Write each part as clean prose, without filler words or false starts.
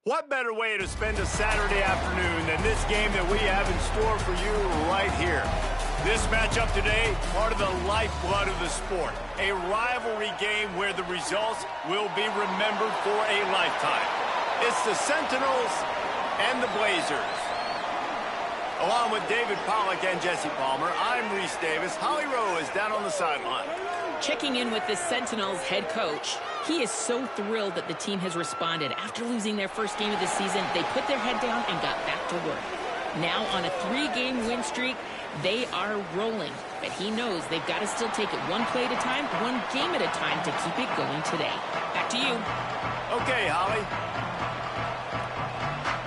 What better way to spend a Saturday afternoon than this game that we have in store for you right here? This matchup today, part of the lifeblood of the sport. A rivalry game where the results will be remembered for a lifetime. It's the Sentinels and the Blazers. Along with David Pollack and Jesse Palmer, I'm Reese Davis. Holly Rowe is down on the sideline. Checking in with the Sentinels head coach. He is so thrilled that the team has responded. After losing their first game of the season, they put their head down and got back to work. Now on a 3-game win streak, they are rolling. But he knows they've got to still take it one play at a time, one game at a time to keep it going today. Back to you. Okay, Holly.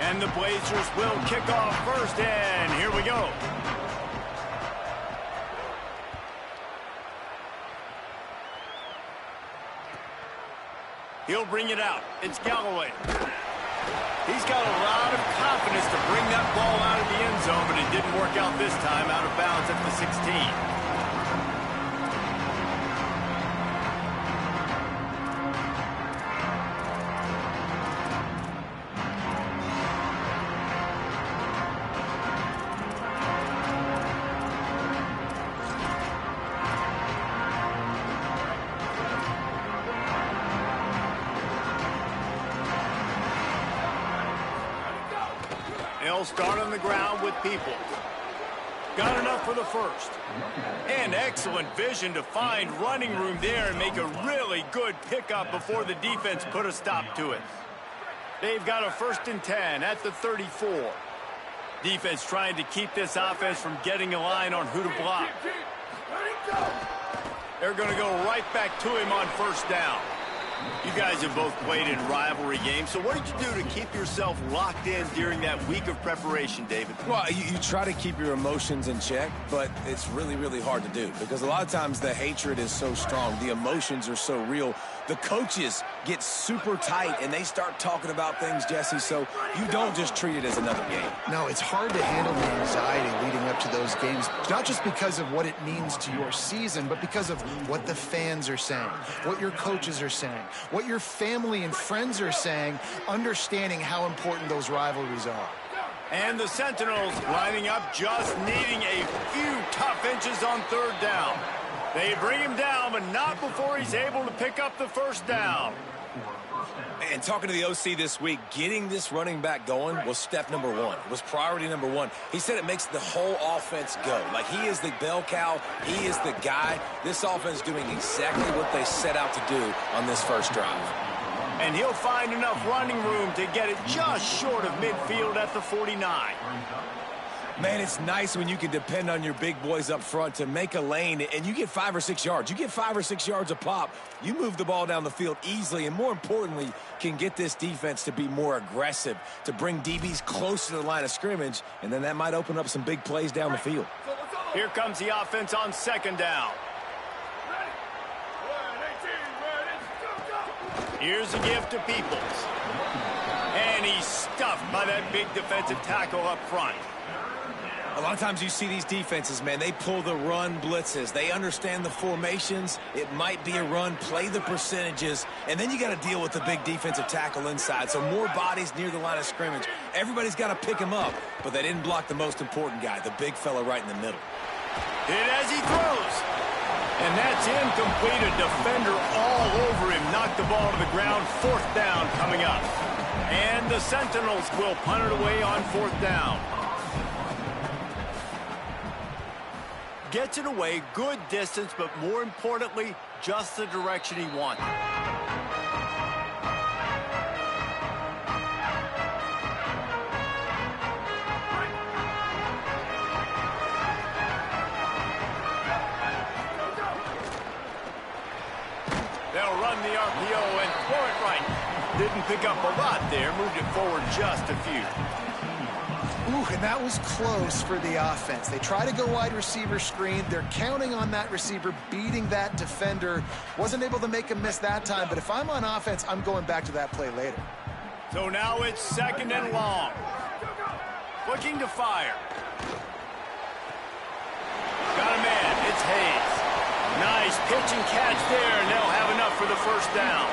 And the Blazers will kick off first, and here we go. He'll bring it out. It's Galloway. He's got a lot of confidence to bring that ball out of the end zone, but it didn't work out this time, out of bounds at the 16. They'll start on the ground with people. Got enough for the first. And excellent vision to find running room there and make a really good pickup before the defense put a stop to it. They've got a 1st and 10 at the 34. Defense trying to keep this offense from getting a line on who to block. They're going to go right back to him on 1st down. You guys have both played in rivalry games, so what did you do to keep yourself locked in during that week of preparation, David? Well, you try to keep your emotions in check, but it's really, really hard to do because a lot of times the hatred is so strong, the emotions are so real. The coaches get super tight, and they start talking about things, Jesse, so you don't just treat it as another game. No, it's hard to handle the anxiety leading up to those games, not just because of what it means to your season, but because of what the fans are saying, what your coaches are saying, what your family and friends are saying, understanding how important those rivalries are. And the Sentinels lining up, just needing a few tough inches on 3rd down. They bring him down, but not before he's able to pick up the 1st down. And talking to the OC this week, getting this running back going was step number 1. It was priority number 1. He said it makes the whole offense go. Like, he is the bell cow. He is the guy. This offense doing exactly what they set out to do on this first drive. And he'll find enough running room to get it just short of midfield at the 49. Man, it's nice when you can depend on your big boys up front to make a lane, and you get 5 or 6 yards. You get 5 or 6 yards a pop. You move the ball down the field easily, and more importantly, can get this defense to be more aggressive, to bring DBs close to the line of scrimmage, and then that might open up some big plays down the field. Here comes the offense on 2nd down. Here's a gift to Peoples. And he's stuffed by that big defensive tackle up front. A lot of times you see these defenses, man, they pull the run blitzes. They understand the formations. It might be a run, play the percentages, and then you got to deal with the big defensive tackle inside. So more bodies near the line of scrimmage. Everybody's got to pick him up, but they didn't block the most important guy, the big fella right in the middle. Hit as he throws. And that's incomplete. A defender all over him. Knocked the ball to the ground. 4th down coming up. And the Sentinels will punt it away on 4th down. Gets it away, good distance, but more importantly, just the direction he wanted. They'll run the RPO and throw it right. Didn't pick up a lot there, moved it forward just a few. Ooh, and that was close for the offense. They try to go wide receiver screen. They're counting on that receiver beating that defender. Wasn't able to make a miss that time, but if I'm on offense, I'm going back to that play later. So now it's 2nd and long. Looking to fire. Got a man. It's Hayes. Nice pitch and catch there, and they'll have enough for the 1st down.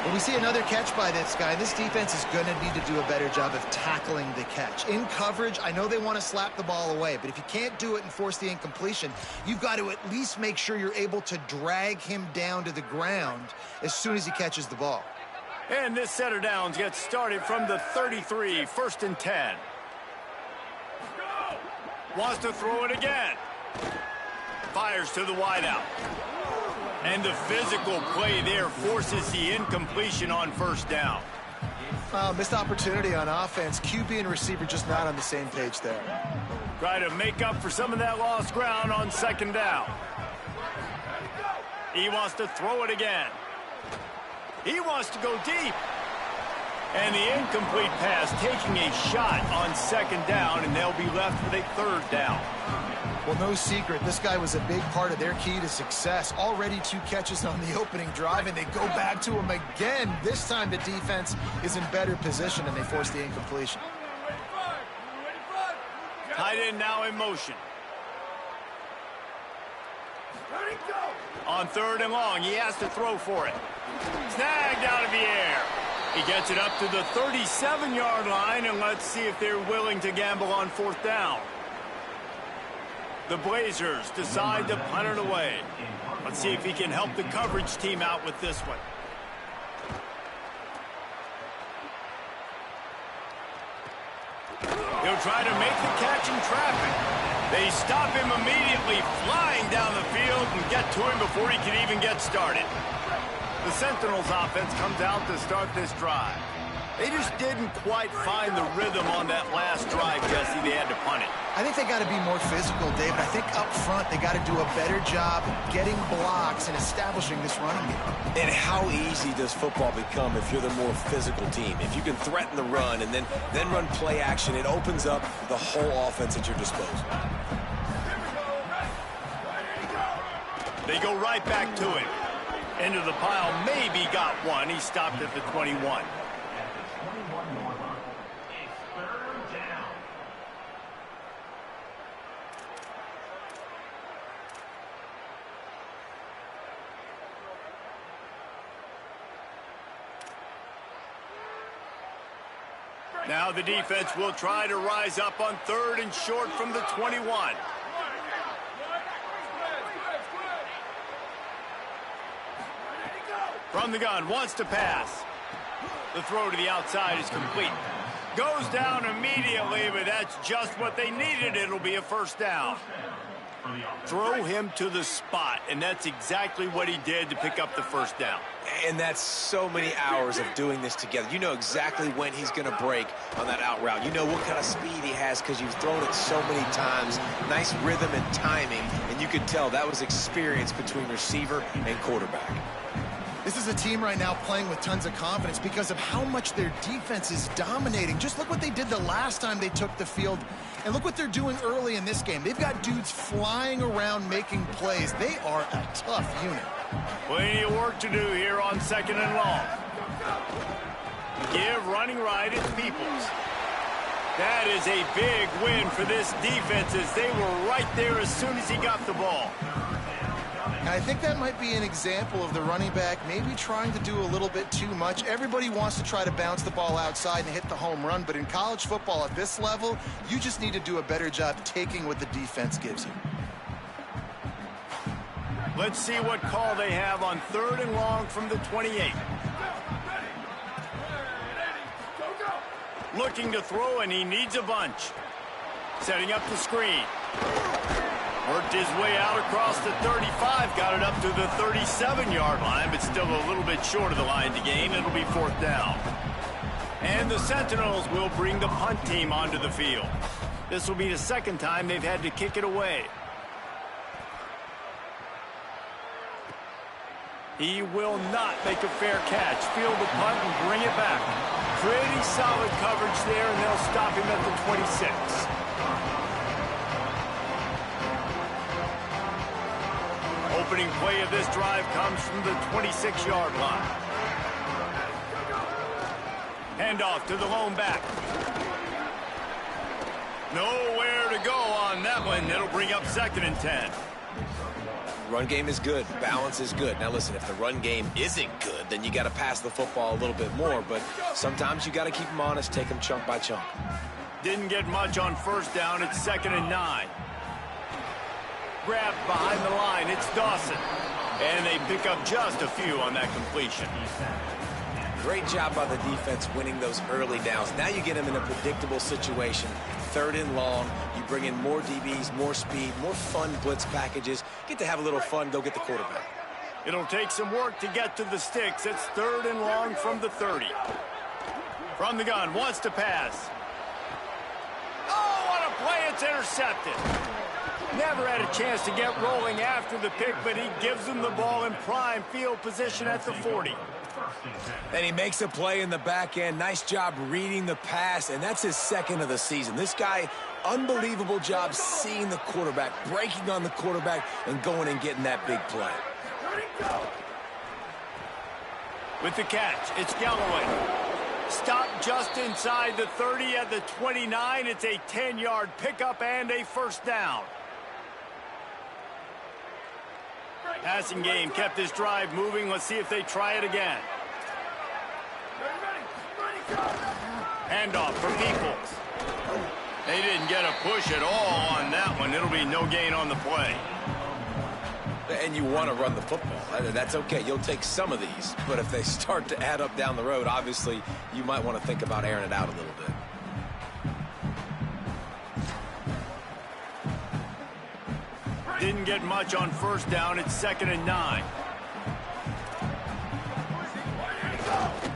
Well, we see another catch by this guy. This defense is going to need to do a better job of tackling the catch. In coverage, I know they want to slap the ball away, but if you can't do it and force the incompletion, you've got to at least make sure you're able to drag him down to the ground as soon as he catches the ball. And this set of downs gets started from the 33, 1st and 10. Wants to throw it again. Fires to the wideout. And the physical play there forces the incompletion on 1st down. Missed opportunity on offense. QB and receiver just not on the same page there. Try to make up for some of that lost ground on 2nd down. He wants to throw it again. He wants to go deep. And the incomplete pass taking a shot on 2nd down, and they'll be left with a 3rd down. Well, no secret, this guy was a big part of their key to success. Already 2 catches on the opening drive, and they go back to him again. This time the defense is in better position, and they force the incompletion. Tight end now in motion. On 3rd and long, he has to throw for it. Snagged out of the air. He gets it up to the 37-yard line, and let's see if they're willing to gamble on 4th down. The Blazers decide to punt it away. Let's see if he can help the coverage team out with this one. He'll try to make the catch in traffic. They stop him immediately, flying down the field and get to him before he can even get started. The Sentinels offense comes out to start this drive. They just didn't quite find the rhythm on that last drive, Jesse. They had to punt it. I think they got to be more physical, David. I think up front they got to do a better job getting blocks and establishing this running game. And how easy does football become if you're the more physical team? If you can threaten the run and then run play action, it opens up the whole offense at your disposal. They go right back to him. Into the pile, maybe got one. He stopped at the 21. Now the defense will try to rise up on 3rd and short from the 21. From the gun, wants to pass. The throw to the outside is complete. Goes down immediately, but that's just what they needed. It'll be a 1st down. Throw him to the spot, and that's exactly what he did to pick up the 1st down. And that's so many hours of doing this together. You know exactly when he's going to break on that out route. You know what kind of speed he has because you've thrown it so many times. Nice rhythm and timing, and you could tell that was experience between receiver and quarterback. This is a team right now playing with tons of confidence because of how much their defense is dominating. Just look what they did the last time they took the field, and look what they're doing early in this game. They've got dudes flying around making plays. They are a tough unit. Plenty of work to do here on 2nd and long. Give running right at Peoples. That is a big win for this defense as they were right there as soon as he got the ball. And I think that might be an example of the running back maybe trying to do a little bit too much. Everybody wants to try to bounce the ball outside and hit the home run, but in college football at this level, you just need to do a better job taking what the defense gives you. Let's see what call they have on 3rd and long from the 28. Looking to throw, and he needs a bunch. Setting up the screen. Worked his way out across the 35, got it up to the 37-yard line, but still a little bit short of the line to gain. It'll be 4th down. And the Sentinels will bring the punt team onto the field. This will be the 2nd time they've had to kick it away. He will not make a fair catch. Field the punt and bring it back. Pretty solid coverage there, and they'll stop him at the 26. Opening play of this drive comes from the 26-yard line. Handoff to the lone back. Nowhere to go on that one. It'll bring up 2nd and 10. Run game is good. Balance is good. Now, listen, if the run game isn't good, then you got to pass the football a little bit more. But sometimes you got to keep them honest, take them chunk by chunk. Didn't get much on first down. It's 2nd and 9. Grabbed behind the line. It's Dawson. And they pick up just a few on that completion. Great job by the defense winning those early downs. Now you get them in a predictable situation. 3rd and long. You bring in more DBs, more speed, more fun blitz packages. Get to have a little fun. Go get the quarterback. It'll take some work to get to the sticks. It's 3rd and long from the 30. From the gun. Wants to pass. Oh, what a play. It's intercepted. Never had a chance to get rolling after the pick, but he gives them the ball in prime field position at the 40. And he makes a play in the back end. Nice job reading the pass, and that's his 2nd of the season. This guy, unbelievable job seeing the quarterback, breaking on the quarterback, and going and getting that big play. With the catch, it's Galloway. Stopped just inside the 30 at the 29. It's a 10-yard pickup and a first down. Passing game kept this drive moving. Let's see if they try it again. Handoff for Peoples. They didn't get a push at all on that one. It'll be no gain on the play. And you want to run the football. That's okay. You'll take some of these. But if they start to add up down the road, obviously, you might want to think about airing it out a little bit. Didn't get much on first down. It's 2nd and 9.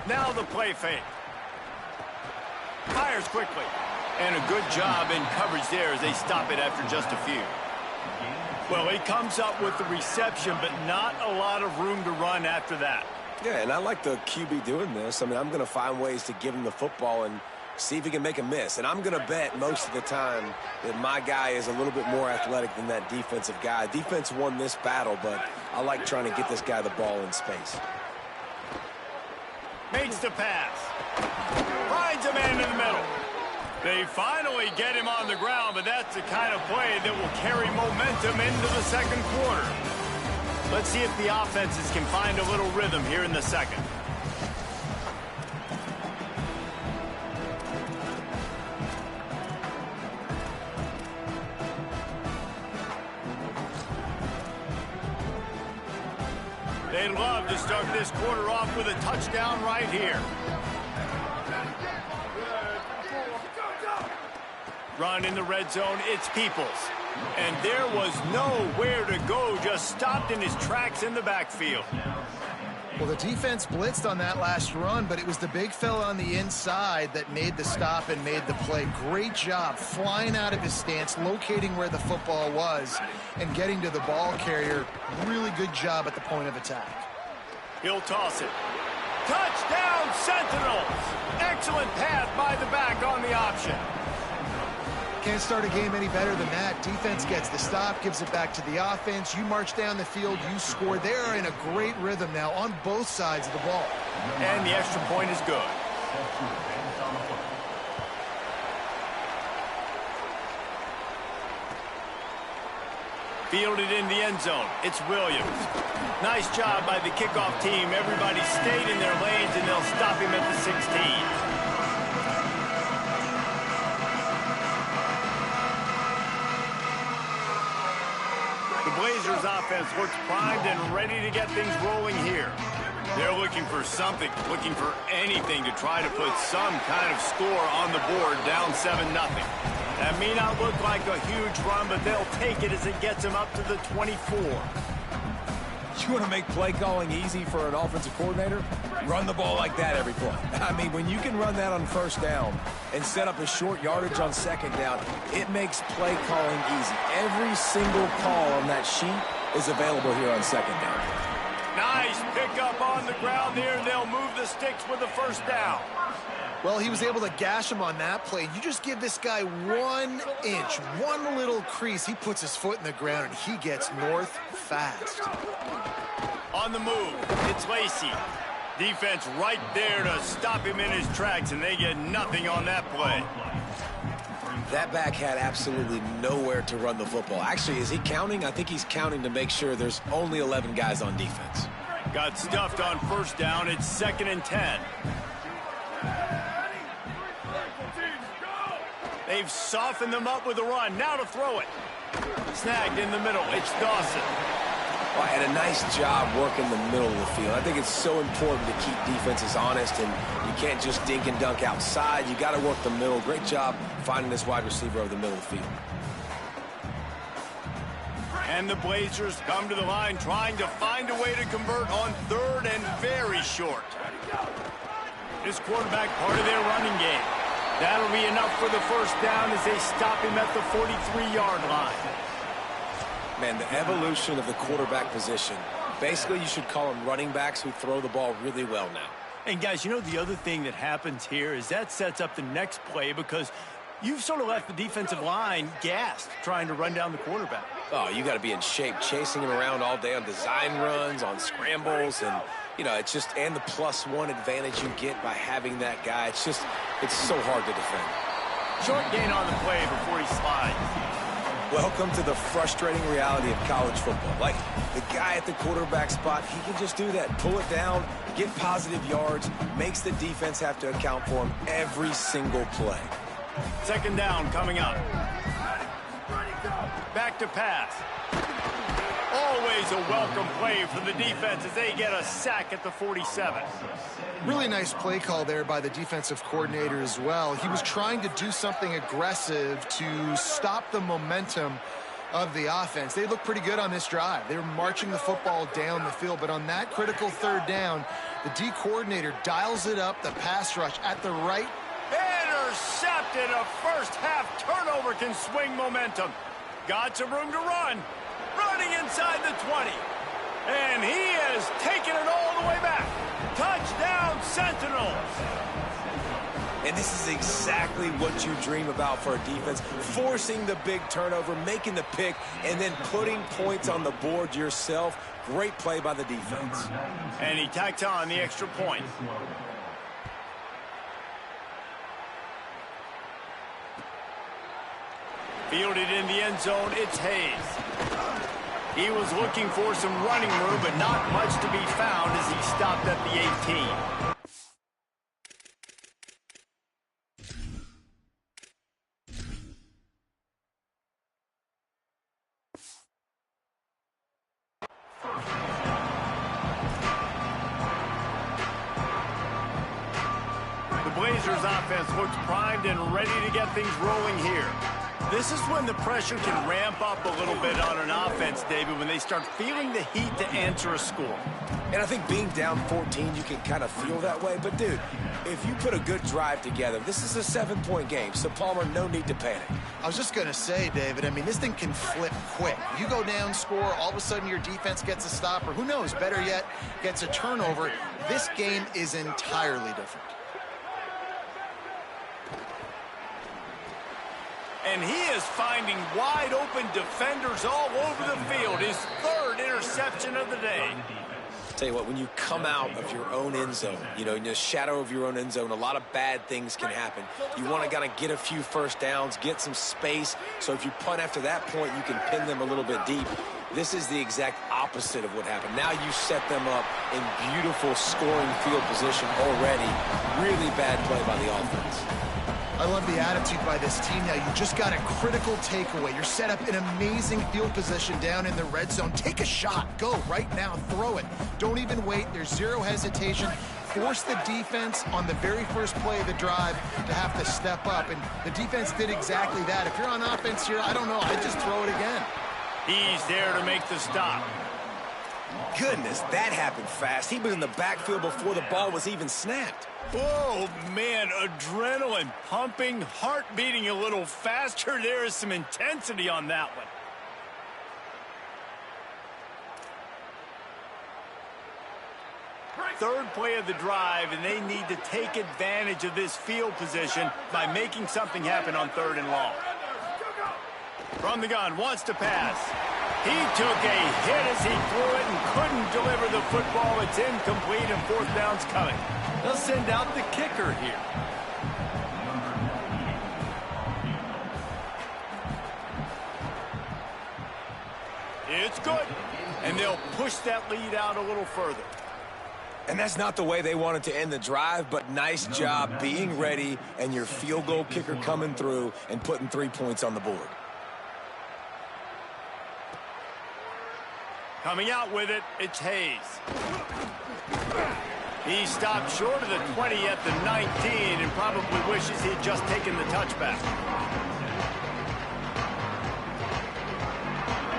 Now the play fake. Fires quickly. And a good job in coverage there as they stop it after just a few. Well, he comes up with the reception, but not a lot of room to run after that. Yeah, and I like the QB doing this. I mean, I'm going to find ways to give him the football and see if he can make a miss. And I'm going to bet most of the time that my guy is a little bit more athletic than that defensive guy. Defense won this battle, but I like trying to get this guy the ball in space. Makes the pass. Finds a man in the middle. They finally get him on the ground, but that's the kind of play that will carry momentum into the second quarter. Let's see if the offenses can find a little rhythm here in the second. They'd love to start this quarter off with a touchdown right here. Run in the red zone, it's Peoples. And there was nowhere to go, just stopped in his tracks in the backfield. Well, the defense blitzed on that last run, but it was the big fella on the inside that made the stop and made the play. Great job flying out of his stance, locating where the football was, and getting to the ball carrier. Really good job at the point of attack. He'll toss it. Touchdown, Sentinels! Excellent pass by the back on the option. Can't start a game any better than that. Defense gets the stop, gives it back to the offense. You march down the field, you score. They're in a great rhythm now on both sides of the ball. And the extra point is good. Fielded in the end zone. It's Williams. Nice job by the kickoff team. Everybody stayed in their lanes, and they'll stop him at the 16. Blazers offense looks primed and ready to get things rolling here. They're looking for something, looking for anything to try to put some kind of score on the board, down 7-0. That may not look like a huge run, but they'll take it as it gets them up to the 24. You want to make play calling easy for an offensive coordinator? Run the ball like that every play. I mean, when you can run that on first down and set up a short yardage on second down, it makes play calling easy. Every single call on that sheet is available here on second down. Nice pickup on the ground there. They'll move the sticks with the first down. Well, he was able to gash him on that play. You just give this guy 1 inch, one little crease. He puts his foot in the ground, and he gets north fast. On the move, it's Lacey. Defense right there to stop him in his tracks, and they get nothing on that play. That back had absolutely nowhere to run the football. Actually, is he counting? I think he's counting to make sure there's only 11 guys on defense. Got stuffed on first down. It's 2nd and 10. They've softened them up with a run. Now to throw it. Snagged in the middle. It's Dawson. Well, and a nice job working the middle of the field. I think it's so important to keep defenses honest, and you can't just dink and dunk outside. You got to work the middle. Great job finding this wide receiver over the middle of the field. And the Blazers come to the line trying to find a way to convert on 3rd and very short. This quarterback part of their running game. That'll be enough for the first down as they stop him at the 43-yard line. Man, the evolution of the quarterback position. Basically, you should call them running backs who throw the ball really well now. And guys, you know the other thing that happens here is that sets up the next play because you've sort of left the defensive line gassed trying to run down the quarterback. Oh, you got to be in shape chasing him around all day on design runs, on scrambles, and, you know, it's just, and the +1 advantage you get by having that guy. It's just, it's so hard to defend. Short gain on the play before he slides. Welcome to the frustrating reality of college football. Like, the guy at the quarterback spot, he can just do that. Pull it down, get positive yards, makes the defense have to account for him every single play. 2nd down coming up. Back to pass. Always a welcome play for the defense as they get a sack at the 47. Really nice play call there by the defensive coordinator as well. He was trying to do something aggressive to stop the momentum of the offense. They looked pretty good on this drive. They were marching the football down the field, but on that critical 3rd down, the D coordinator dials it up, the pass rush at the right. Intercepted. A first-half turnover can swing momentum. Got some room to run. Running inside the 20. And he has taken it all the way back. Touchdown, Sentinels. And this is exactly what you dream about for a defense. Forcing the big turnover, making the pick, and then putting points on the board yourself. Great play by the defense. And he tacks on the extra point. Fielded in the end zone, it's Hayes. He was looking for some running room, but not much to be found as he stopped at the 18. The Blazers offense looks primed and ready to get things rolling here. This is when the pressure can ramp up a little bit on an offense, David, when they start feeling the heat to answer a score. And I think being down 14, you can kind of feel that way. But, dude, if you put a good drive together, this is a 7-point game. So, Palmer, no need to panic. I was just going to say, David, I mean, this thing can flip quick. You go down, score, all of a sudden your defense gets a stop, or who knows, better yet, gets a turnover. This game is entirely different. And he is finding wide open defenders all over the field. His 3rd interception of the day. Tell you what, when you come out of your own end zone, you know, in the shadow of your own end zone, a lot of bad things can happen. You want to kind of get a few first downs, get some space, so if you punt after that point, you can pin them a little bit deep. This is the exact opposite of what happened. Now you set them up in beautiful scoring field position already. Really bad play by the offense. I love the attitude by this team now. You just got a critical takeaway. You're set up in amazing field position down in the red zone. Take a shot. Go right now. Throw it. Don't even wait. There's zero hesitation. Force the defense on the very first play of the drive to have to step up. And the defense did exactly that. If you're on offense here, I don't know. I'd just throw it again. He's there to make the stop. Goodness, that happened fast. He was in the backfield before the ball was even snapped. Oh, man, adrenaline pumping, heart beating a little faster. There is some intensity on that one. Third play of the drive, and they need to take advantage of this field position by making something happen on 3rd and long. From the gun, wants to pass. He took a hit as he threw it and couldn't deliver the football. It's incomplete, and 4th down's coming. They'll send out the kicker here. It's good. And they'll push that lead out a little further. And that's not the way they wanted to end the drive, but nice job being ready and your field goal kicker coming through and putting 3 points on the board. Coming out with it, it's Hayes. He stopped short of the 20 at the 19 and probably wishes he'd just taken the touchback.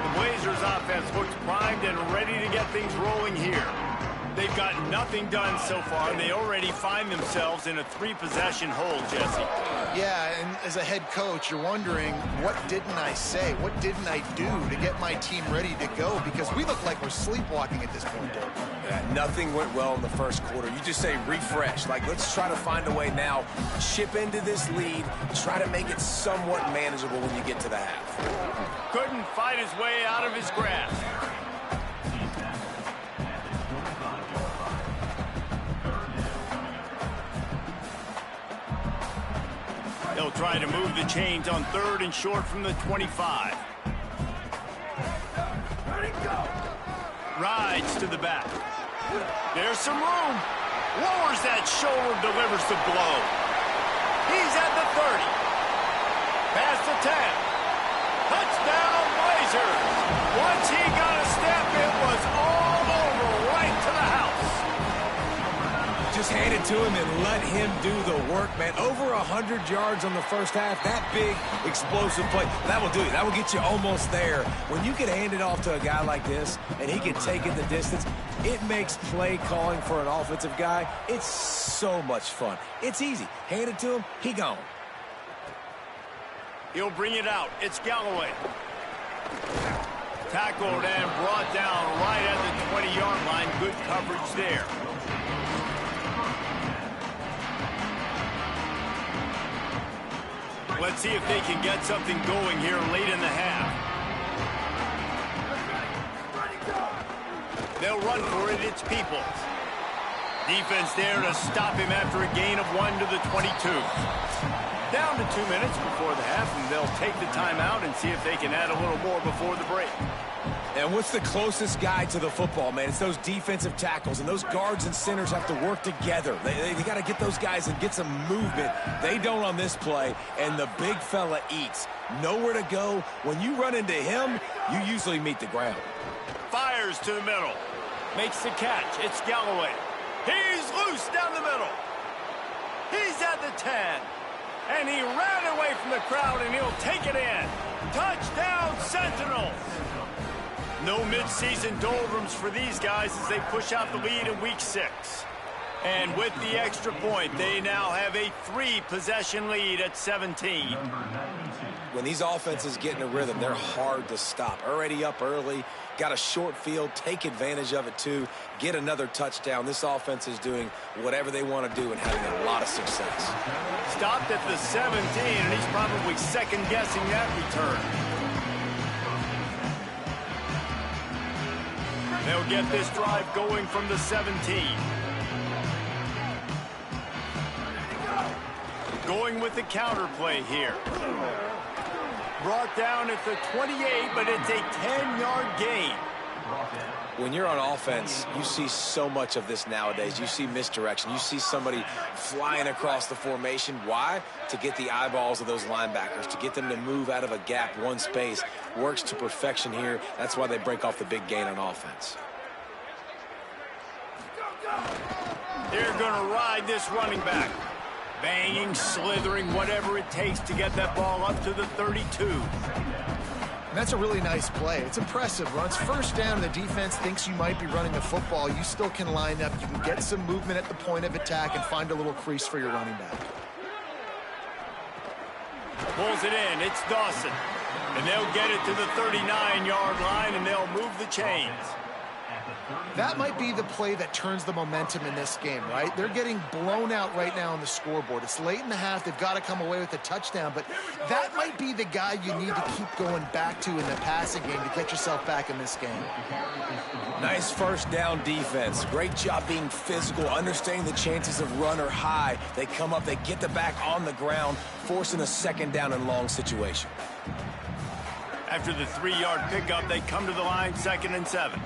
The Blazers offense looks primed and ready to get things rolling here. They've got nothing done so far, and they already find themselves in a 3-possession hole, Jesse. Yeah, and as a head coach, you're wondering, what didn't I say? What didn't I do to get my team ready to go? Because we look like we're sleepwalking at this point, Dave. Yeah, nothing went well in the first quarter. You just say refresh. Like, let's try to find a way now, chip into this lead, try to make it somewhat manageable when you get to the half. Couldn't fight his way out of his grasp. They'll try to move the chains on 3rd and short from the 25. Rides to the back. There's some room. Lowers that shoulder, delivers the blow. He's at the 30. Past the 10. Touchdown, Blazers. Once he got a step, it was all over, right to the house. Just hand it to him and let him do the work, man. Over 100 yards on the first half. That big, explosive play. That will do it. That will get you almost there. When you can hand it off to a guy like this and he can take it the distance, it makes play calling for an offensive guy, it's so much fun. It's easy. Hand it to him, he gone. He'll bring it out. It's Galloway. Tackled and brought down right at the 20-yard line. Good coverage there. Let's see if they can get something going here late in the half. They'll run for it. It's Peoples. Defense there to stop him after a gain of 1 to the 22. Down to 2 minutes before the half, and they'll take the timeout and see if they can add a little more before the break. And what's the closest guy to the football, man? It's those defensive tackles, and those guards and centers have to work together. They got to get those guys and get some movement. They don't on this play, and the big fella eats. Nowhere to go. When you run into him, you usually meet the ground. Fires to the middle. Makes the catch. It's Galloway. He's loose down the middle. He's at the 10. And he ran away from the crowd, and he'll take it in. Touchdown, Sentinels. No midseason doldrums for these guys as they push out the lead in Week 6. And with the extra point, they now have a 3-possession lead at 17. When these offenses get in a rhythm, they're hard to stop. Already up early, got a short field, take advantage of it too, get another touchdown. This offense is doing whatever they want to do and having a lot of success. Stopped at the 17, and he's probably second-guessing that return. They'll get this drive going from the 17. Going with the counter play here. Brought down at the 28, but it's a 10-yard gain. When you're on offense, you see so much of this nowadays. You see misdirection. You see somebody flying across the formation. Why? To get the eyeballs of those linebackers, to get them to move out of a gap, one space. Works to perfection here. That's why they break off the big gain on offense. They're going to ride this running back. Banging, slithering, whatever it takes to get that ball up to the 32. And that's a really nice play. It's impressive. When it's first down and the defense thinks you might be running the football, you still can line up. You can get some movement at the point of attack and find a little crease for your running back. Pulls it in. It's Dawson. And they'll get it to the 39-yard line, and they'll move the chains. That might be the play that turns the momentum in this game, right? They're getting blown out right now on the scoreboard. It's late in the half. They've got to come away with a touchdown, but that might be the guy you need to keep going back to in the passing game to get yourself back in this game. Nice first down defense. Great job being physical, understanding the chances of run are high. They come up, they get the back on the ground, forcing a second down and long situation. After the 3-yard pickup, they come to the line, 2nd and 7.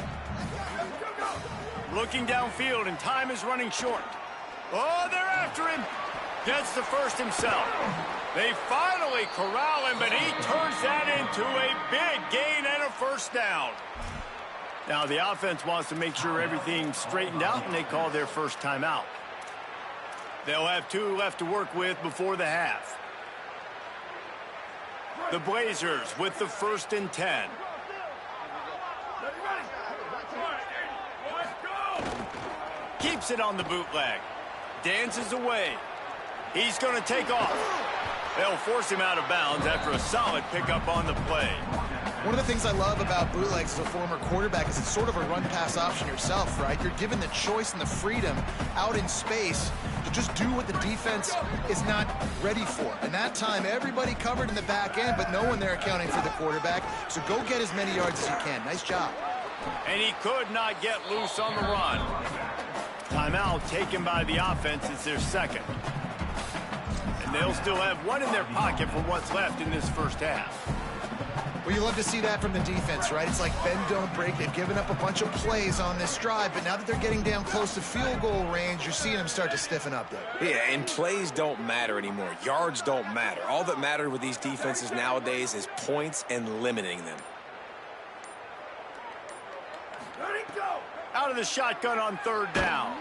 Looking downfield, and time is running short. Oh, they're after him. Gets the first himself. They finally corral him, but he turns that into a big gain and a first down. Now, the offense wants to make sure everything's straightened out, and they call their first timeout. They'll have 2 left to work with before the half. The Blazers with the 1st and 10. Keeps it on the bootleg. Dances away. He's going to take off. They'll force him out of bounds after a solid pickup on the play. One of the things I love about bootlegs as a former quarterback is it's sort of a run-pass option yourself, right? You're given the choice and the freedom out in space to just do what the defense is not ready for. And that time, everybody covered in the back end, but no one there accounting for the quarterback. So go get as many yards as you can. Nice job. And he could not get loose on the run. Timeout taken by the offense. It's their 2nd. And they'll still have 1 in their pocket for what's left in this first half. Well, you love to see that from the defense, right? It's like bend, don't break. They've given up a bunch of plays on this drive, but now that they're getting down close to field goal range, you're seeing them start to stiffen up there. Yeah, and plays don't matter anymore. Yards don't matter. All that matters with these defenses nowadays is points and limiting them. Out of the shotgun on 3rd down.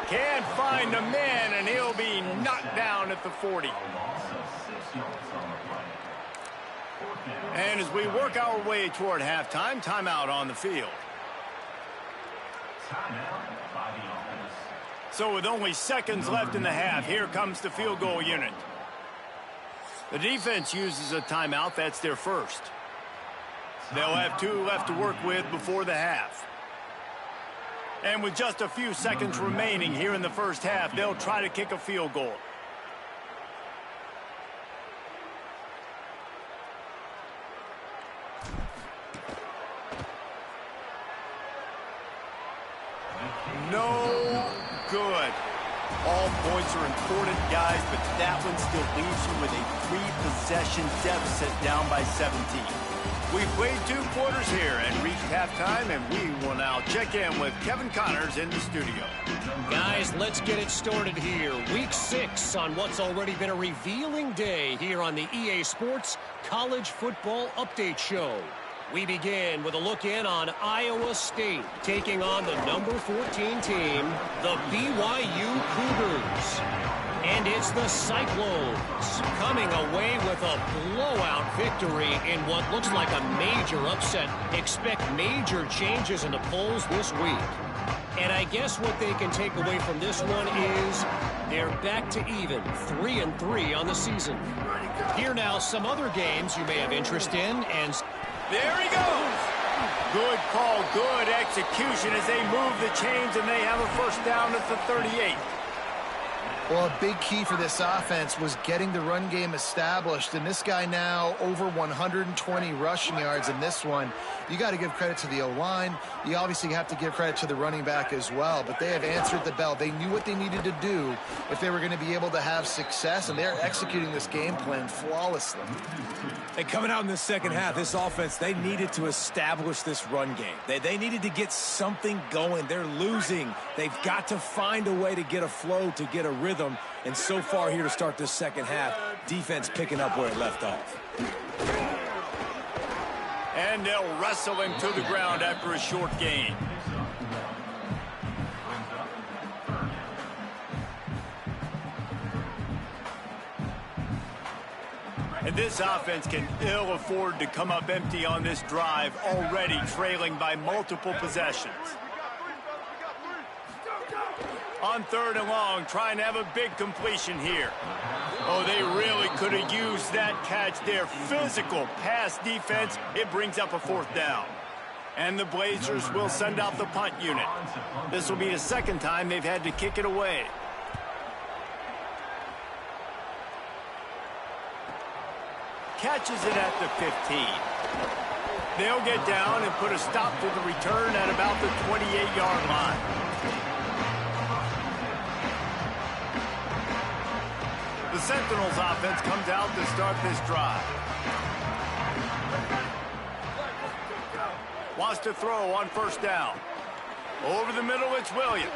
Can't find the man, and he'll be knocked down at the 40. And as we work our way toward halftime, timeout on the field. So with only seconds left in the half, here comes the field goal unit. The defense uses a timeout. That's their first. They'll have 2 left to work with before the half. And with just a few seconds remaining here in the first half, they'll try to kick a field goal. No good. All points are important, guys, but that one still leaves you with a 3-possession deficit down by 17. We played 2 quarters here and reached halftime, and we will now check in with Kevin Connors in the studio. Guys, let's get it started here. Week 6 on what's already been a revealing day here on the EA Sports College Football Update Show. We begin with a look in on Iowa State taking on the number 14 team, the BYU Cougars. And it's the Cyclones coming away with a blowout victory in what looks like a major upset. Expect major changes in the polls this week. And I guess what they can take away from this one is they're back to even, 3-3 on the season. Here now some other games you may have interest in, and there he goes. Good call, good execution as they move the chains, and they have a first down at the 38. Well, a big key for this offense was getting the run game established, and this guy now over 120 rushing yards in this one. You got to give credit to the O-line. You obviously have to give credit to the running back as well, but they have answered the bell. They knew what they needed to do if they were going to be able to have success, and they're executing this game plan flawlessly. And coming out in the second half, this offense, they needed to establish this run game. They needed to get something going. They're losing. They've got to find a way to get a flow, to get a rhythm. And so far here to start this second half, defense picking up where it left off. And they'll wrestle him to the ground after a short gain. And this offense can ill afford to come up empty on this drive, already trailing by multiple possessions. On 3rd and long, trying to have a big completion here. Oh, they really could have used that catch there. Physical pass defense. It brings up a 4th down. And the Blazers will send out the punt unit. This will be the 2nd time they've had to kick it away. Catches it at the 15. They'll get down and put a stop to the return at about the 28-yard line. The Sentinels offense comes out to start this drive. Wants to throw on first down. Over the middle, it's Williams.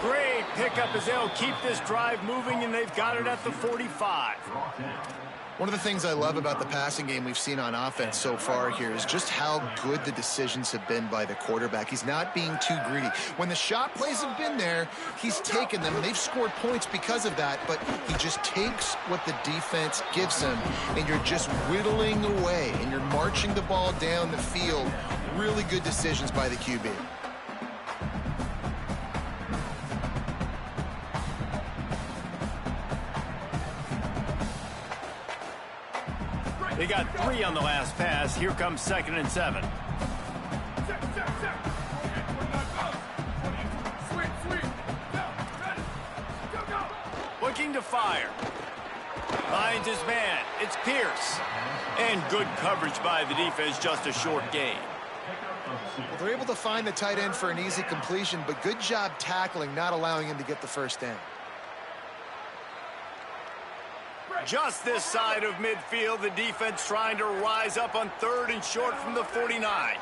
Great pickup as they'll keep this drive moving, and they've got it at the 45. One of the things I love about the passing game we've seen on offense so far here is just how good the decisions have been by the quarterback. He's not being too greedy. When the shot plays have been there, he's taken them, and they've scored points because of that, but he just takes what the defense gives him, and you're just whittling away, and you're marching the ball down the field. Really good decisions by the QB. They got 3 on the last pass. Here comes 2nd and 7. Looking to fire. Finds his man. It's Pierce. And good coverage by the defense, just a short gain. Well, they're able to find the tight end for an easy completion, but good job tackling, not allowing him to get the first down. Just this side of midfield, the defense trying to rise up on 3rd and short from the 49.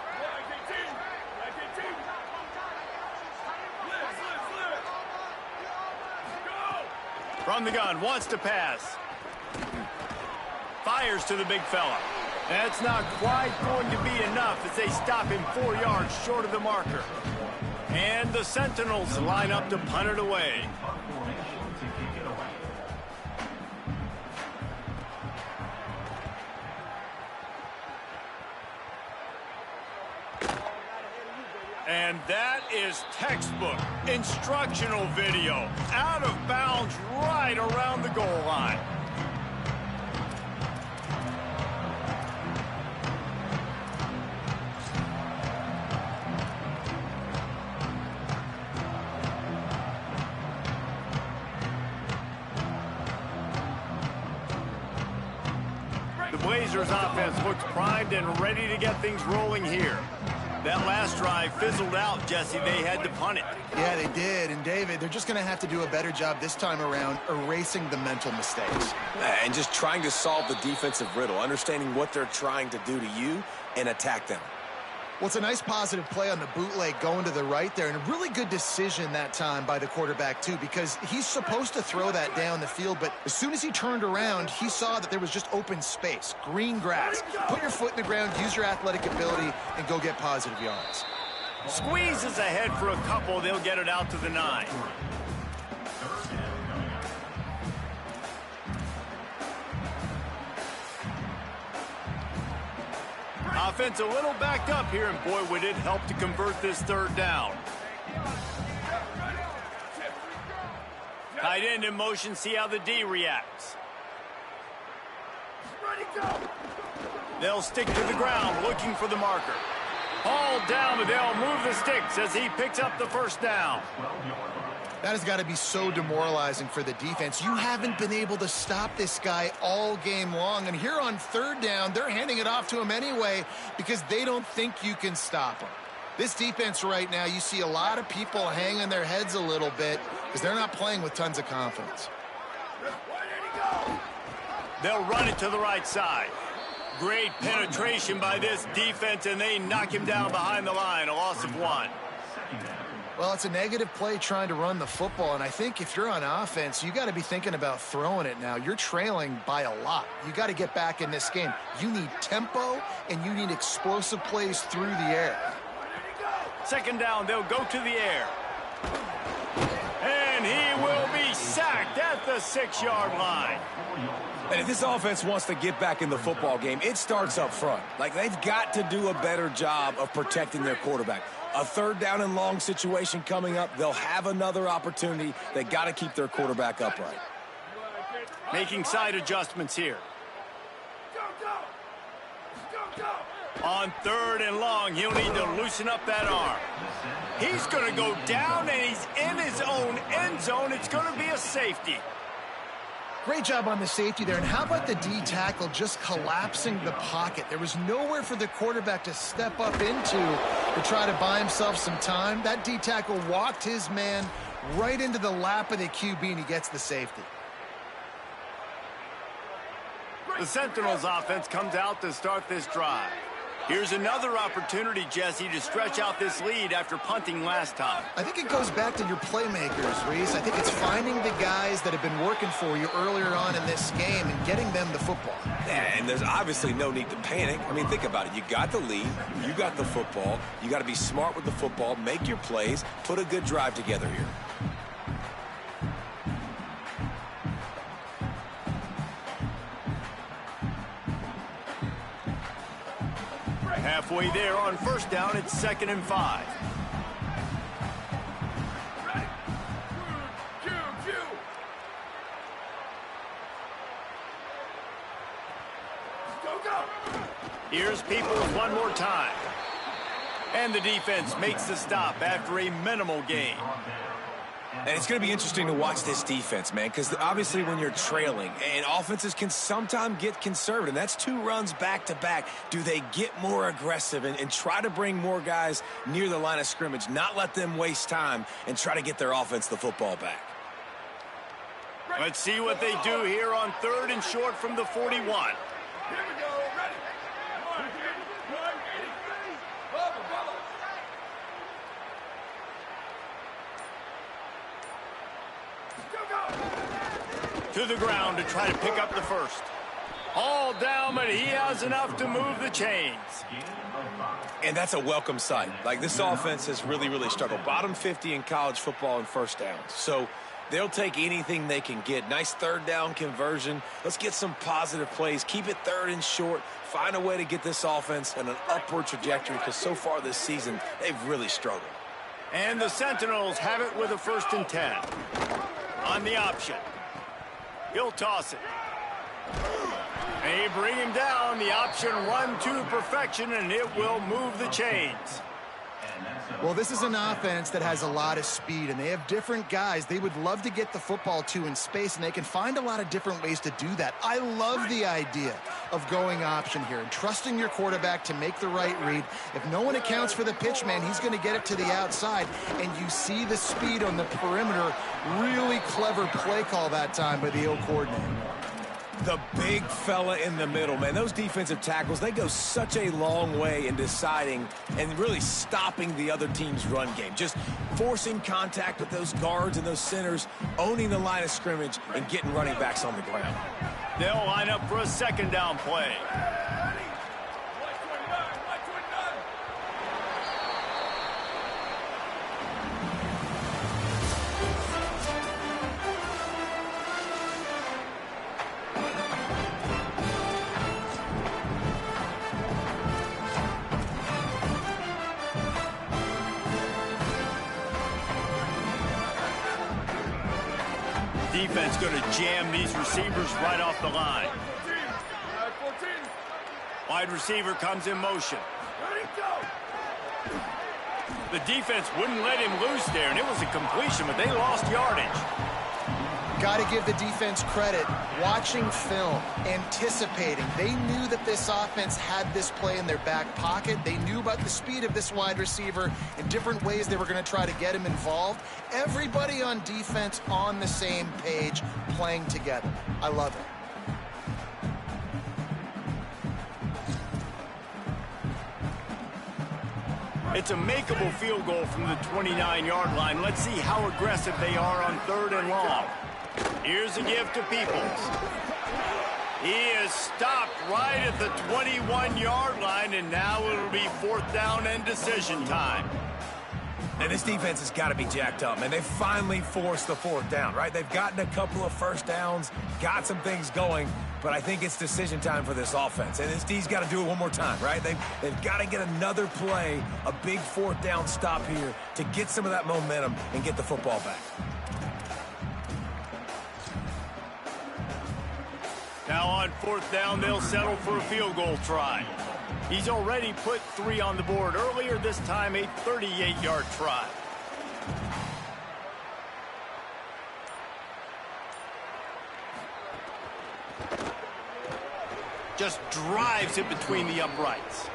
From the gun, wants to pass. Fires to the big fella. That's not quite going to be enough as they stop him 4 yards short of the marker. And the Sentinels line up to punt it away. And that is textbook instructional video. Out of bounds right around the goal line. The Blazers offense looks primed and ready to get things rolling here. That last drive fizzled out, Jesse. They had to punt it. Yeah, they did. And, David, they're just going to have to do a better job this time around erasing the mental mistakes. And just trying to solve the defensive riddle, understanding what they're trying to do to you and attack them. Well, it's a nice positive play on the bootleg going to the right there, and a really good decision that time by the quarterback, too, because he's supposed to throw that down the field, but as soon as he turned around, he saw that there was just open space, green grass. Put your foot in the ground, use your athletic ability, and go get positive yards. Squeezes ahead for a couple. They'll get it out to the 9. Offense a little backed up here, and boy, would it help to convert this 3rd down. Tight end in motion, see how the D reacts. They'll stick to the ground, looking for the marker. Hauled down, but they'll move the sticks as he picks up the 1st down. That has got to be so demoralizing for the defense. You haven't been able to stop this guy all game long. And here on 3rd down, they're handing it off to him anyway because they don't think you can stop him. This defense right now, you see a lot of people hanging their heads a little bit because they're not playing with tons of confidence. They'll run it to the right side. Great penetration by this defense, and they knock him down behind the line, a loss of 1. Well, it's a negative play trying to run the football, and I think if you're on offense, you got to be thinking about throwing it now. You're trailing by a lot. You got to get back in this game. You need tempo, and you need explosive plays through the air. 2nd down, they'll go to the air. And he will be sacked at the 6-yard line. And if this offense wants to get back in the football game, it starts up front. Like, they've got to do a better job of protecting their quarterback. A 3rd down and long situation coming up. They'll have another opportunity. They got to keep their quarterback upright. Making side adjustments here. On 3rd and long, he'll need to loosen up that arm. He's going to go down, and he's in his own end zone. It's going to be a safety. Great job on the safety there. And how about the D tackle just collapsing the pocket? There was nowhere for the quarterback to step up into to try to buy himself some time. That D tackle walked his man right into the lap of the QB, and he gets the safety. The Sentinels offense comes out to start this drive. Here's another opportunity, Jesse, to stretch out this lead after punting last time. I think it goes back to your playmakers, Reese. I think it's finding the guys that have been working for you earlier on in this game and getting them the football. Yeah, and there's obviously no need to panic. I mean, think about it. You got the lead. You got the football. You got to be smart with the football, make your plays, put a good drive together here. Halfway there on first down, it's 2nd and 5. Here's Peoples one more time. And the defense makes the stop after a minimal gain. And it's going to be interesting to watch this defense, man, because obviously when you're trailing, and offenses can sometimes get conservative, and that's 2 runs back-to-back. Do they get more aggressive and try to bring more guys near the line of scrimmage, not let them waste time, and try to get their offense the football back? Let's see what they do here on 3rd and short from the 41. Here we go. Ready. To the ground to try to pick up the first. All down, but he has enough to move the chains. And that's a welcome sight. Like, this offense has really, really struggled. Bottom 50 in college football in first downs. So they'll take anything they can get. Nice 3rd down conversion. Let's get some positive plays. Keep it 3rd and short. Find a way to get this offense in an upward trajectory, because so far this season, they've really struggled. And the Sentinels have it with a 1st and 10. On the option. He'll toss it. They bring him down. The option run to perfection, and it will move the chains. Well, this is an offense that has a lot of speed, and they have different guys they would love to get the football to in space, and they can find a lot of different ways to do that. I love the idea of going option here and trusting your quarterback to make the right read. If no one accounts for the pitch, man, he's going to get it to the outside, and you see the speed on the perimeter. Really clever play call that time by the O coordinator. The big fella in the middle, man. Those defensive tackles, they go such a long way in deciding and really stopping the other team's run game. Just forcing contact with those guards and those centers, owning the line of scrimmage, and getting running backs on the ground. They'll line up for a 2nd down play. Defense going to jam these receivers right off the line. 14. Wide receiver comes in motion. The defense wouldn't let him loose there, and it was a completion, but they lost yardage. Got to give the defense credit. Watching film, anticipating. They knew that this offense had this play in their back pocket. They knew about the speed of this wide receiver and different ways they were going to try to get him involved. Everybody on defense on the same page, playing together. I love it. It's a makeable field goal from the 29-yard line. Let's see how aggressive they are on 3rd and long. Here's a give to Peoples. He is stopped right at the 21-yard line, and now it'll be 4th down and decision time. And this defense has got to be jacked up, man. They finally forced the 4th down, right? They've gotten a couple of first downs, got some things going, but I think it's decision time for this offense. And this D's got to do it one more time, right? They've got to get another play, a big 4th down stop here to get some of that momentum and get the football back. Now on 4th down, they'll settle for a field goal try. He's already put 3 on the board earlier, this time a 38-yard try. Just drives it between the uprights.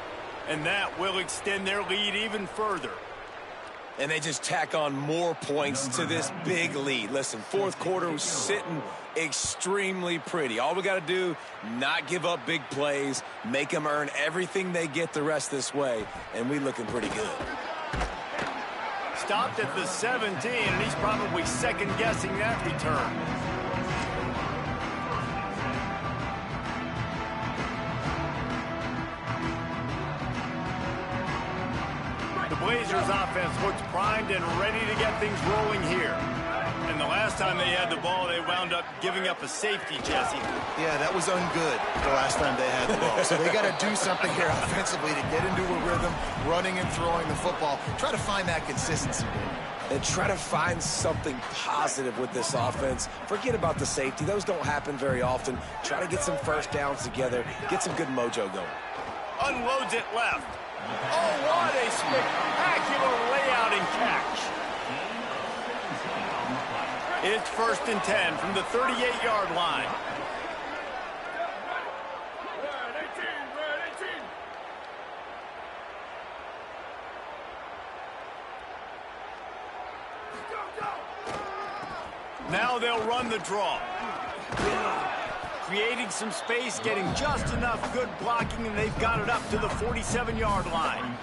And that will extend their lead even further. And they just tack on more points to this big lead. Listen, fourth quarter was sitting extremely pretty. All we got to do, not give up big plays, make them earn everything they get the rest this way, and we looking pretty good. Stopped at the 17, and he's probably second-guessing that return. Blazers offense looks primed and ready to get things rolling here. And the last time they had the ball, they wound up giving up a safety, Jesse. Yeah, that was ungood the last time they had the ball. So they got to do something here offensively to get into a rhythm, running and throwing the football. Try to find that consistency. And try to find something positive with this offense. Forget about the safety. Those don't happen very often. Try to get some first downs together, get some good mojo going. Unloads it left. Oh, what a spectacular layout and catch. It's 1st and 10 from the 38-yard line. Now they'll run the draw. Creating some space, getting just enough good blocking, and they've got it up to the 47-yard line.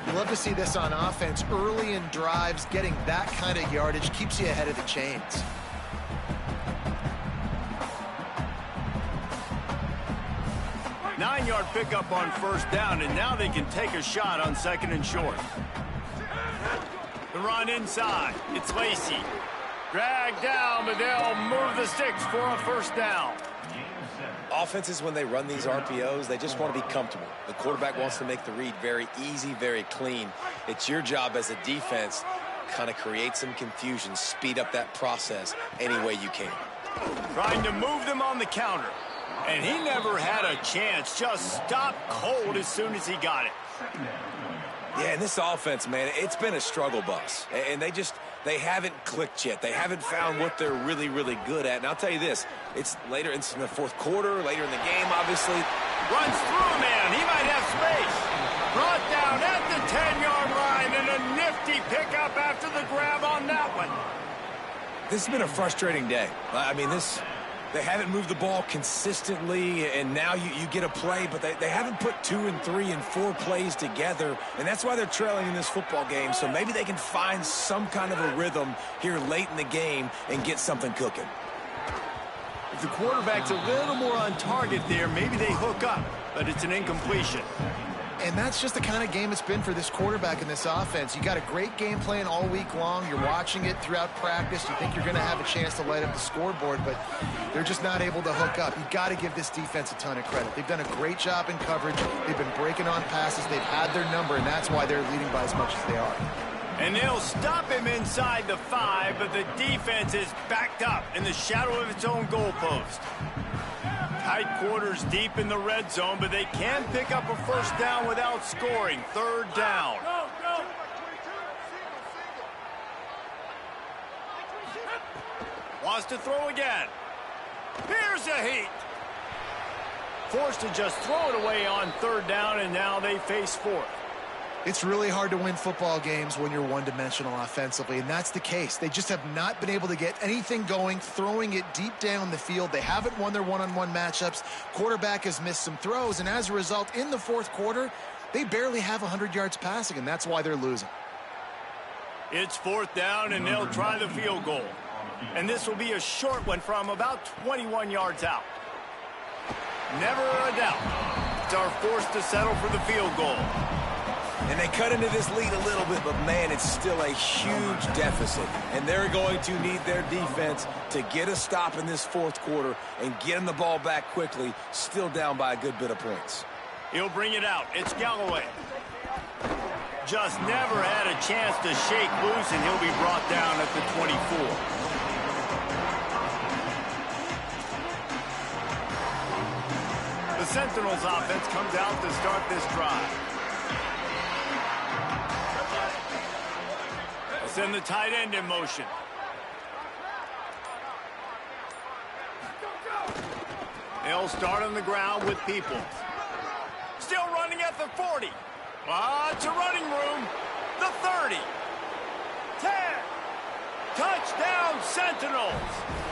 You love to see this on offense. Early in drives, getting that kind of yardage keeps you ahead of the chains. Nine-yard pickup on 1st down, and now they can take a shot on 2nd and short. The run inside. It's Lacey. Dragged down, but they'll move the sticks for a 1st down. Offenses, when they run these RPOs, they just want to be comfortable. The quarterback wants to make the read very easy, very clean. It's your job as a defense, kind of create some confusion, speed up that process any way you can. Trying to move them on the counter. And he never had a chance. Just stopped cold as soon as he got it. Yeah, and this offense, man, it's been a struggle bus. And they haven't clicked yet. They haven't found what they're really, really good at. And I'll tell you this, it's later in the fourth quarter, later in the game, obviously. Runs through, man. He might have space. Brought down at the 10-yard line, and a nifty pickup after the grab on that one. This has been a frustrating day. I mean, they haven't moved the ball consistently, and now you get a play, but they haven't put 2 and 3 and 4 plays together, and that's why they're trailing in this football game. So maybe they can find some kind of a rhythm here late in the game and get something cooking. If the quarterback's a little more on target there, maybe they hook up, but it's an incompletion. And that's just the kind of game it's been for this quarterback in this offense. You got a great game plan all week long. You're watching it throughout practice. You think you're going to have a chance to light up the scoreboard, but they're just not able to hook up. You got to give this defense a ton of credit. They've done a great job in coverage. They've been breaking on passes. They've had their number, and that's why they're leading by as much as they are. And they'll stop him inside the 5, but the defense is backed up in the shadow of its own goalpost. Tight quarters deep in the red zone, but they can pick up a 1st down without scoring. 3rd down. Wants to throw again. Here's a heat. Forced to just throw it away on 3rd down, and now they face 4th. It's really hard to win football games when you're one-dimensional offensively, and that's the case. They just have not been able to get anything going, throwing it deep down the field. They haven't won their one-on-one matchups. Quarterback has missed some throws, and as a result, in the fourth quarter, they barely have 100 yards passing, and that's why they're losing. It's 4th down, and they'll try the field goal. And this will be a short one from about 21 yards out. Never a doubt. It's our forced to settle for the field goal. And they cut into this lead a little bit, but, man, it's still a huge deficit. And they're going to need their defense to get a stop in this fourth quarter and get them the ball back quickly, still down by a good bit of points. He'll bring it out. It's Galloway. Just never had a chance to shake loose, and he'll be brought down at the 24. The Sentinels offense comes out to start this drive. Send the tight end in motion. They'll start on the ground with Peoples. Still running at the 40. Lots of running room. The 30. Touchdown, Sentinels!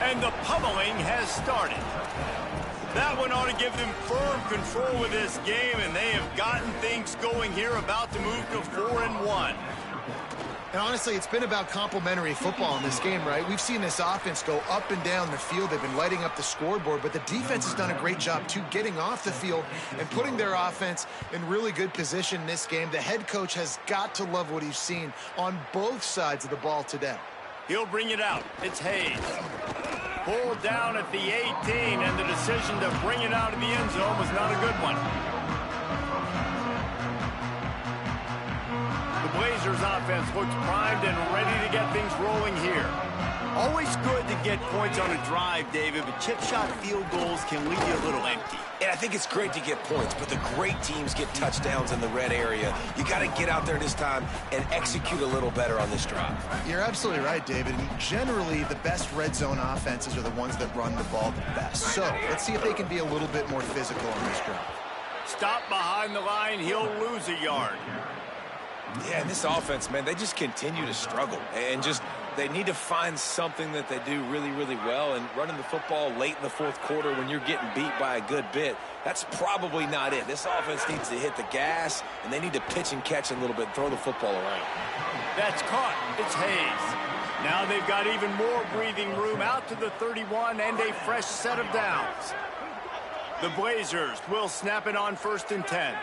And the pummeling has started. That one ought to give them firm control of this game, and they have gotten things going here, about to move to 4-1. And honestly, it's been about complementary football in this game, right? We've seen this offense go up and down the field. They've been lighting up the scoreboard, but the defense has done a great job, too, getting off the field and putting their offense in really good position in this game. The head coach has got to love what he's seen on both sides of the ball today. He'll bring it out. It's Hayes. Pulled down at the 18, and the decision to bring it out of the end zone was not a good one. The Blazers offense looks primed and ready to get things rolling here. Always good to get points on a drive, David, but chip shot field goals can leave you a little empty. And I think it's great to get points, but the great teams get touchdowns in the red area. You got to get out there this time and execute a little better on this drive. You're absolutely right, David. And generally, the best red zone offenses are the ones that run the ball the best. So let's see if they can be a little bit more physical on this drive. Stop behind the line. He'll lose a yard. Yeah, and this offense, man, they just continue to struggle. And they need to find something that they do really, really well. And running the football late in the fourth quarter when you're getting beat by a good bit, that's probably not it. This offense needs to hit the gas, and they need to pitch and catch a little bit, throw the football around. That's caught. It's Hayes. Now they've got even more breathing room out to the 31 and a fresh set of downs. The Blazers will snap it on 1st and 10.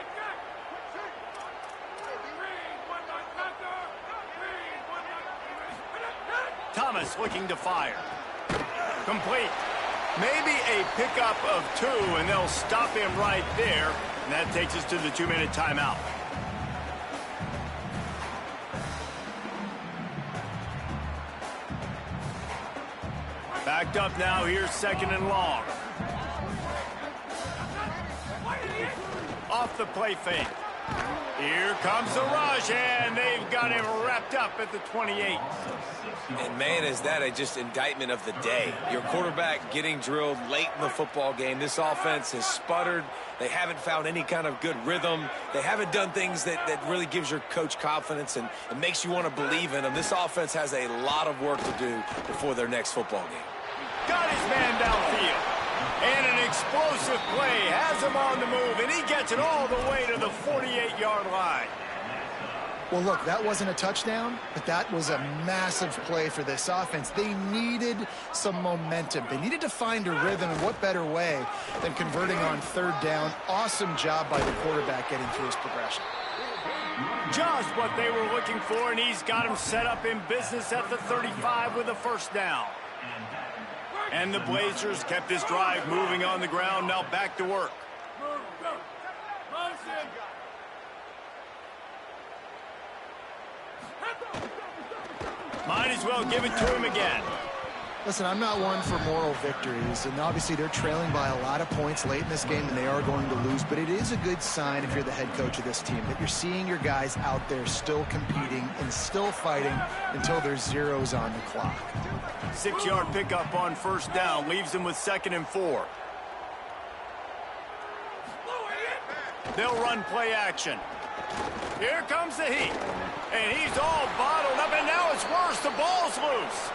Thomas looking to fire. Complete. Maybe a pickup of 2, and they'll stop him right there. And that takes us to the 2-minute timeout. Backed up now. Here's 2nd and long. Off the play fake. Here comes the rush, and they've got him wrapped up at the 28. And, man, is that just indictment of the day. Your quarterback getting drilled late in the football game. This offense has sputtered. They haven't found any kind of good rhythm. They haven't done things that really gives your coach confidence and makes you want to believe in them. This offense has a lot of work to do before their next football game. Got his man downfield. And an explosive play has him on the move, and he gets it all the way to the 48-yard line. Well, look, that wasn't a touchdown, but that was a massive play for this offense. They needed some momentum. They needed to find a rhythm, and what better way than converting on 3rd down. Awesome job by the quarterback getting through his progression. Just what they were looking for, and he's got him set up in business at the 35 with a 1st down. And the Blazers kept this drive moving on the ground, now back to work. Might as well give it to him again. Listen, I'm not one for moral victories, and obviously they're trailing by a lot of points late in this game, and they are going to lose, but it is a good sign if you're the head coach of this team that you're seeing your guys out there still competing and still fighting until there's zeros on the clock. 6-yard pickup on 1st down leaves them with 2nd and 4. They'll run play action. Here comes the heat. And he's all bottled up, and now it's worse. The ball's loose.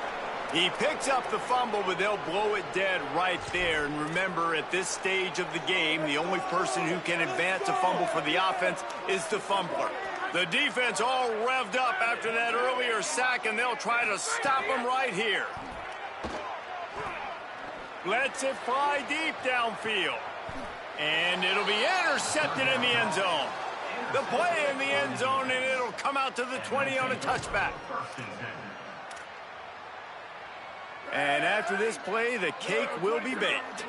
He picks up the fumble, but they'll blow it dead right there. And remember, at this stage of the game, the only person who can advance a fumble for the offense is the fumbler. The defense all revved up after that earlier sack, and they'll try to stop him right here. Lets it fly deep downfield. And it'll be intercepted in the end zone. The play in the end zone, and it'll come out to the 20 on a touchback. And after this play, the cake will be baked.